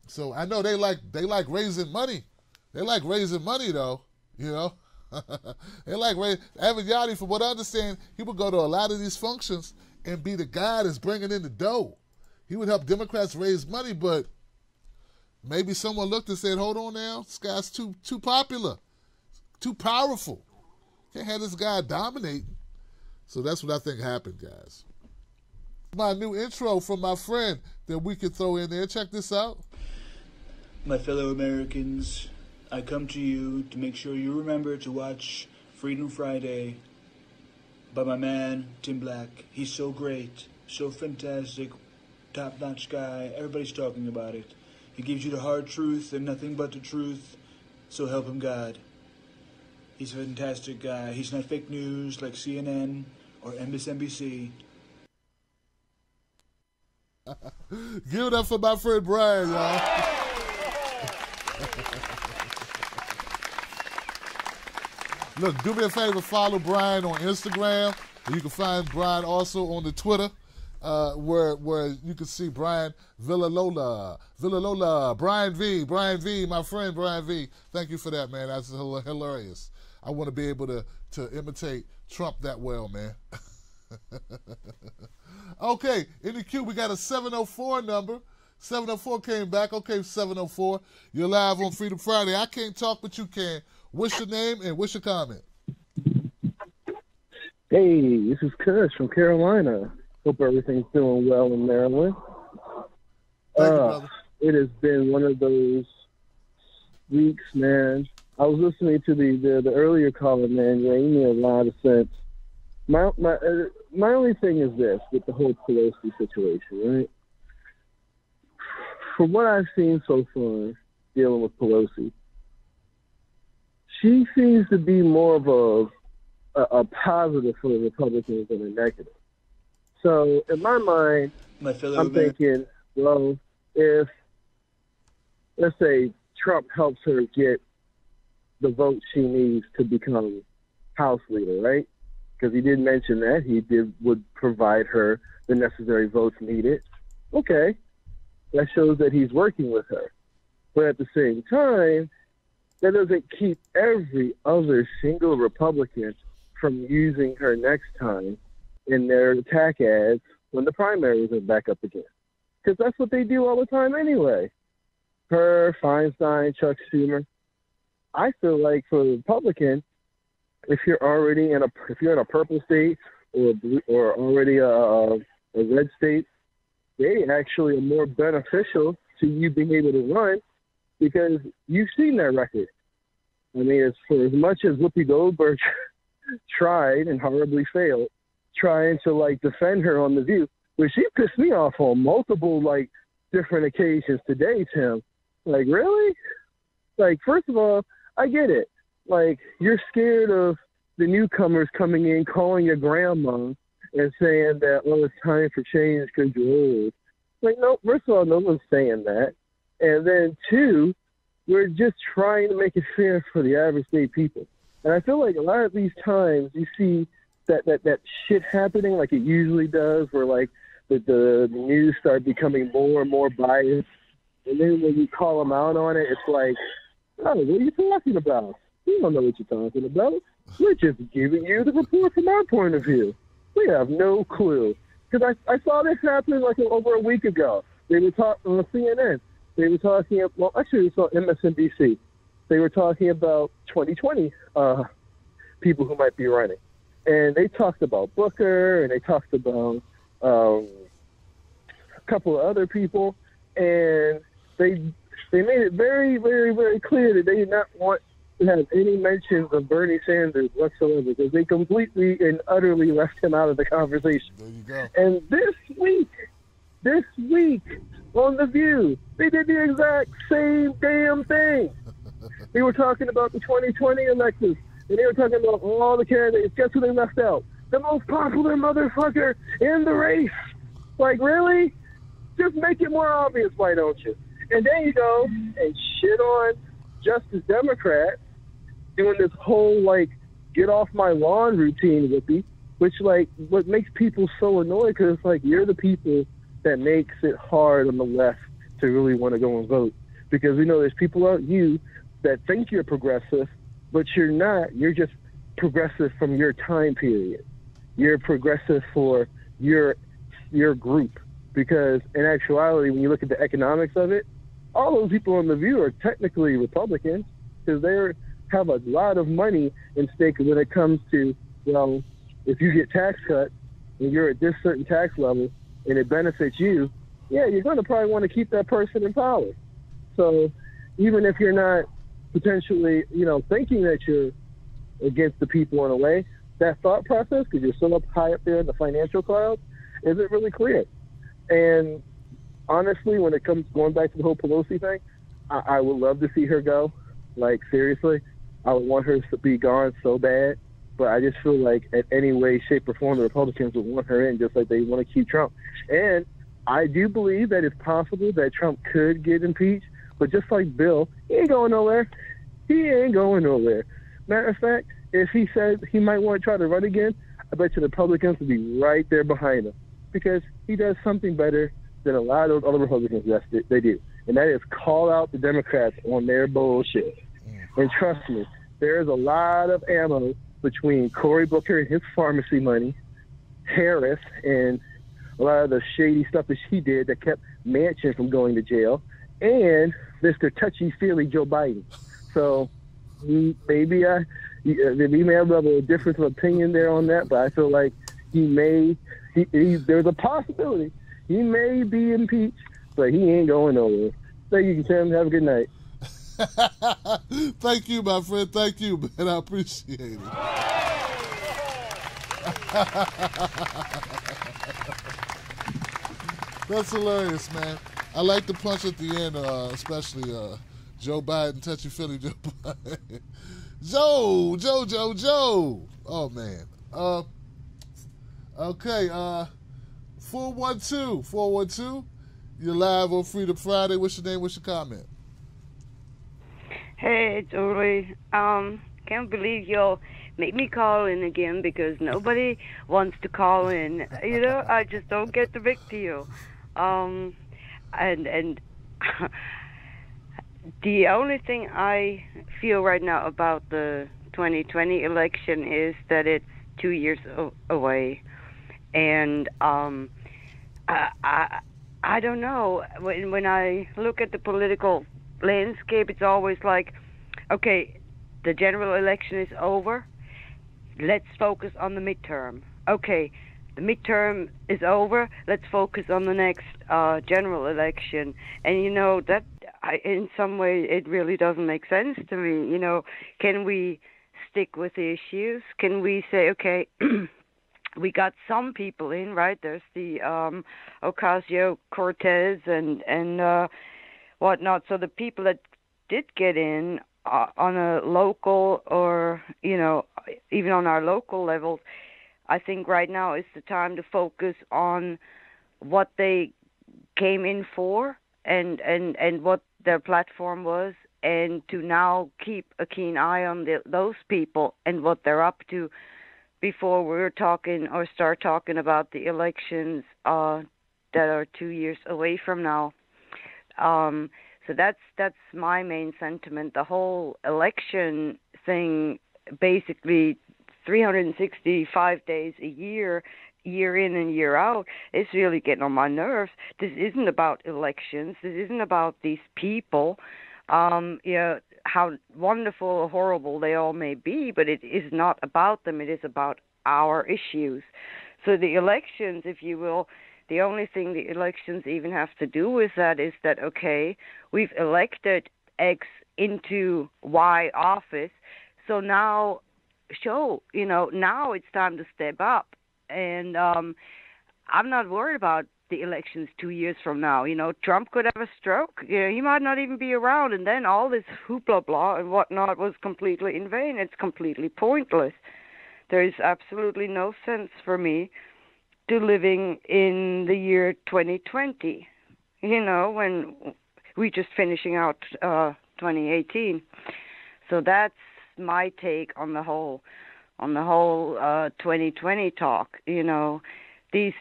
So I know they like raising money. They like raising money, though. They like Avenatti, from what I understand, he would go to a lot of these functions and be the guy that's bringing in the dough. He would help Democrats raise money, but maybe someone looked and said, hold on now, this guy's too popular, too powerful. Can't have this guy dominating. So that's what I think happened, guys. My new intro from my friend that we could throw in there. Check this out. My fellow Americans, I come to you to make sure you remember to watch Freedom Friday by my man, Tim Black. He's so great, so fantastic, top-notch guy. Everybody's talking about it. He gives you the hard truth and nothing but the truth, so help him God. He's a fantastic guy. He's not fake news like CNN or MSNBC. Give it up for my friend Brian, y'all. Look, do me a favor, follow Brian on Instagram. You can find Brian also on the Twitter, where you can see Brian Villalola, Brian V, my friend Brian V. Thank you for that, man. That's hilarious. I want to be able to imitate Trump that well, man. Okay, in the queue, we got a 704 number. 704 came back. Okay, 704. You're live on Freedom Friday. I can't talk, but you can. What's your name and what's your comment? Hey, this is Kush from Carolina. Hope everything's doing well in Maryland. Thank you, brother. It has been one of those weeks, man, I was listening to the earlier caller, man. Yeah, you made a lot of sense. My only thing is this with the whole Pelosi situation, right? From what I've seen so far dealing with Pelosi, she seems to be more of a positive for the Republicans than a negative. So in my mind, I'm thinking, well, if, let's say, Trump helps her get the vote she needs to become House leader, right? Because he did mention that would provide her the necessary votes needed. Okay, that shows that he's working with her. But at the same time, that doesn't keep every other single Republican from using her next time in their attack ads when the primaries are back up again. Because that's what they do all the time anyway. Her, Feinstein, Chuck Schumer. I feel like for the Republican, if you're already in a purple state or already a red state, they actually are more beneficial to you being able to run because you've seen their record. I mean, for as much as Whoopi Goldberg tried and horribly failed, trying to defend her on The View, but she pissed me off on multiple different occasions today, Tim. Really? First of all, I get it. You're scared of the newcomers coming in, calling your grandma and saying that, well, it's time for change because you're old. No, first of all, no one's saying that. And then two, we're just trying to make it fair for the average day people. And I feel like a lot of these times you see that shit happening like it usually does, where the news start becoming more and more biased. And then when you call them out on it, it's like, oh, what are you talking about? We don't know what you're talking about. We're just giving you the report from our point of view. We have no clue. Because I saw this happen over a week ago. They were talking on CNN. They were talking, well, actually, it was on MSNBC. They were talking about 2020 people who might be running. And they talked about Booker, and they talked about a couple of other people. And they made it very, very, very clear that they did not want to have any mentions of Bernie Sanders whatsoever because they completely and utterly left him out of the conversation. There you go. And this week on The View, they did the exact same damn thing. They were talking about the 2020 elections, and they were talking about all the candidates. Guess who they left out? The most popular motherfucker in the race. Really? Just make it more obvious, why don't you? And then you go and shit on Justice Democrats doing this whole, get off my lawn routine with me, which, what makes people so annoyed because it's you're the people that makes it hard on the left to really want to go and vote. Because we know there's people like you that think you're progressive, but you're not. You're just progressive from your time period. You're progressive for your group. Because in actuality, when you look at the economics of it, all those people on The View are technically Republicans because they have a lot of money in stake when it comes to, well, if you get tax cut and you're at this certain tax level and it benefits you, yeah, you're going to probably want to keep that person in power. So even if you're not potentially, thinking that you're against the people in a way, that thought process, because you're so up high up there in the financial clouds, isn't really clear. And honestly, when it comes going back to the whole Pelosi thing, I would love to see her go. Seriously, I would want her to be gone so bad. But I just feel like in any way, shape, or form, the Republicans would want her in just like they want to keep Trump. And I do believe that it's possible that Trump could get impeached. But just like Bill, he ain't going nowhere. He ain't going nowhere. Matter of fact, if he says he might want to try to run again, I bet you the Republicans will be right there behind him. Because he does something better than a lot of other Republicans they do. And that is call out the Democrats on their bullshit. And trust me, there is a lot of ammo between Cory Booker and his pharmacy money, Harris, and a lot of the shady stuff that she did that kept Manchin from going to jail, and Mr. Touchy-Feely Joe Biden. So maybe we may have a difference of opinion there on that, but I feel like there's a possibility he may be impeached, but he ain't going nowhere. Thank you, Tim. Have a good night. Thank you, my friend. Thank you, man. I appreciate it. That's hilarious, man. I like the punch at the end, especially Joe Biden, touchy-feely Joe Biden. Joe. Oh, man. Okay, 412. You're live on Freedom Friday. What's your name? What's your comment? Hey, it's Uli. Can't believe you'll make me call in again because nobody wants to call in. You know, I just don't get the big deal. And the only thing I feel right now about the 2020 election is that it's 2 years away. And I don't know. When I look at the political landscape, it's always like, okay, the general election is over. Let's focus on the midterm. Okay, the midterm is over. Let's focus on the next general election. And, you know, that in some way it really doesn't make sense to me. You know, can we stick with the issues? Can we say, okay, we got some people in, right? There's the Ocasio-Cortez and whatnot. So the people that did get in on a local or, you know, even on our local levels, I think right now is the time to focus on what they came in for and what their platform was, and to now keep a keen eye on those people and what they're up to before we're talking or start talking about the elections that are 2 years away from now. So that's my main sentiment. The whole election thing, basically 365 days a year, year in and year out, is really getting on my nerves. This isn't about elections. This isn't about these people. You know, how wonderful or horrible they all may be, but it is not about them. It is about our issues. So the elections, if you will, the only thing the elections even have to do with that is that, okay, we've elected X into Y office, so now now it's time to step up. And I'm not worried about the elections 2 years from now. You know, Trump could have a stroke. You know, he might not even be around, and then all this hoopla blah and whatnot was completely in vain. It's completely pointless. There is absolutely no sense for me to living in the year 2020, you know, when we just finishing out 2018. So that's my take on the whole 2020 talk. You know, these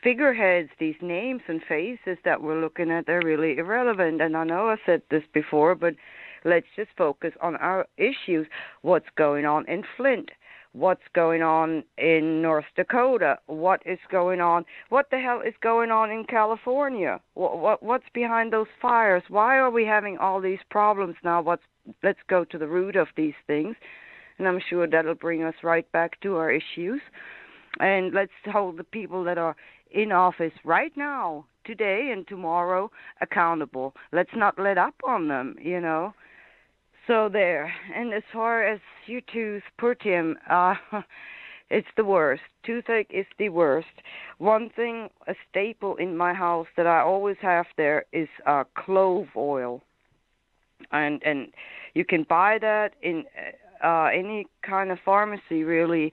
figureheads, these names and faces that we're looking at, they're really irrelevant. And I know I said this before, but let's just focus on our issues. What's going on in Flint? What's going on in North Dakota? What is going on? What the hell is going on in California? What's behind those fires? Why are we having all these problems now? Let's go to the root of these things, and I'm sure that'll bring us right back to our issues. And let's hold the people that are in office right now, today and tomorrow, accountable. Let's not let up on them, you know. So there. And as far as your tooth, poor Tim, it's the worst. Toothache is the worst. One thing, a staple in my house that I always have there is clove oil. And you can buy that in any kind of pharmacy, really,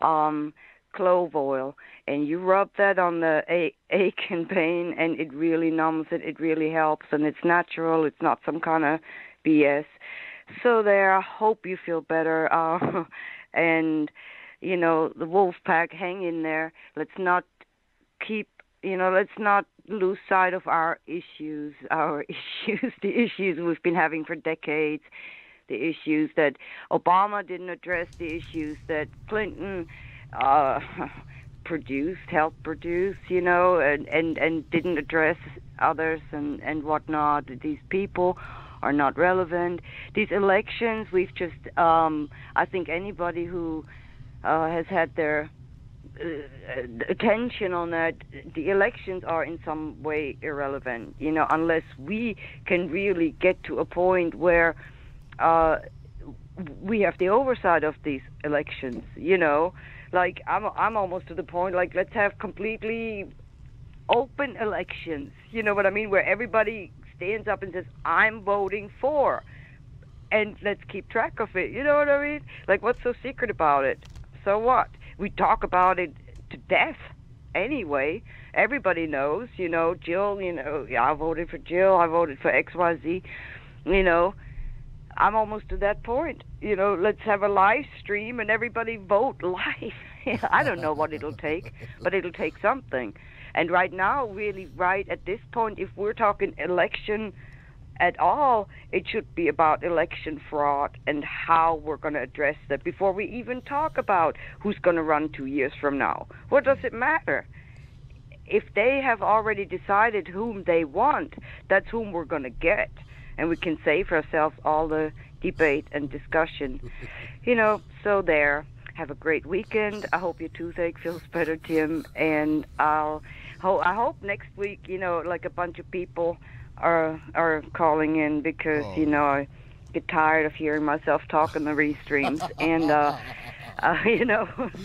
clove oil. And you rub that on the ache and pain, and it really numbs it. It really helps, and it's natural. It's not some kind of BS. So there, I hope you feel better. And, you know, the wolf pack, hang in there. Let's not let's not lose sight of our issues, the issues we've been having for decades, the issues that Obama didn't address, the issues that Clinton helped produce, you know, and didn't address others and whatnot. These people are not relevant. These elections, we've just, I think anybody who has had their attention on that, the elections are in some way irrelevant, unless we can really get to a point where we have the oversight of these elections, Like, I'm almost to the point, like, let's have completely open elections, you know what I mean, where everybody stands up and says, I'm voting for, and let's keep track of it, you know what I mean? Like, what's so secret about it? So what? We talk about it to death anyway. Everybody knows, Jill, I voted for Jill, I voted for XYZ, I'm almost to that point. Let's have a live stream and everybody vote live. I don't know what it'll take, but it'll take something. And right now, really right at this point, if we're talking election at all, it should be about election fraud and how we're going to address that before we even talk about who's going to run 2 years from now. What does it matter? If they have already decided whom they want, that's whom we're going to get. And we can save ourselves all the debate and discussion. So there. Have a great weekend. I hope your toothache feels better, Tim. And I hope next week, like a bunch of people are calling in because, I get tired of hearing myself talk in the restreams. And,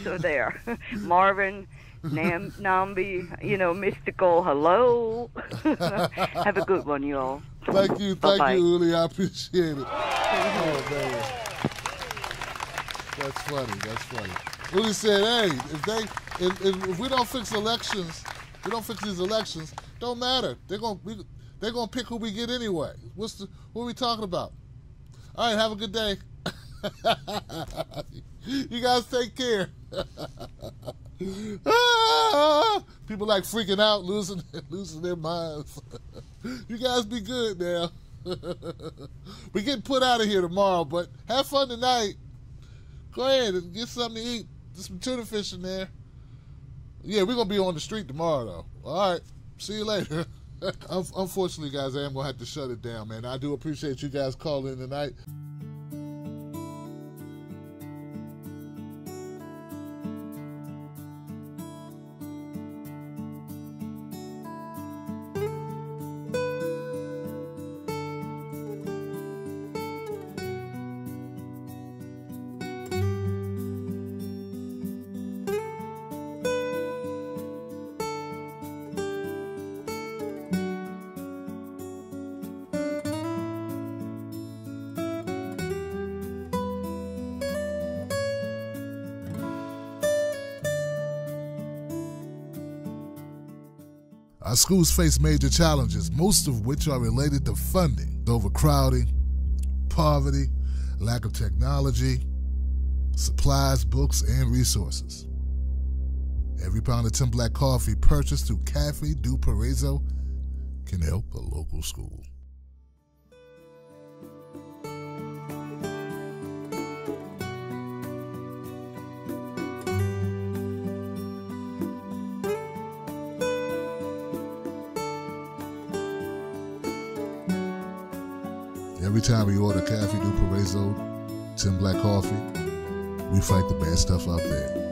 so there. Marvin, Nambi, Mystical, hello. Have a good one, you all. Thank you, Uli. I appreciate it. Oh, man. That's funny. Uli said, hey, if we don't fix elections, these elections, don't matter. They're gonna pick who we get anyway. What are we talking about? All right, have a good day. You guys take care. People like freaking out, losing their minds. You guys be good now. We getting put out of here tomorrow, but have fun tonight. Go ahead and get something to eat. There's some tuna fish in there. Yeah, we're going to be on the street tomorrow, though. All right. See you later. Unfortunately, guys, I am going to have to shut it down, man. I do appreciate you guys calling in tonight. Our schools face major challenges, most of which are related to funding, overcrowding, poverty, lack of technology, supplies, books, and resources. Every pound of Tim Black coffee purchased through Cafe do Paraiso can help a local school. Every time we order Cafe do Paraiso, Tim Black coffee, we fight the bad stuff out there.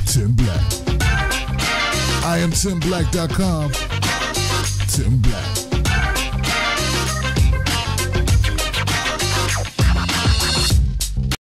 Tim Black. I am TimBlack.com. Tim Black.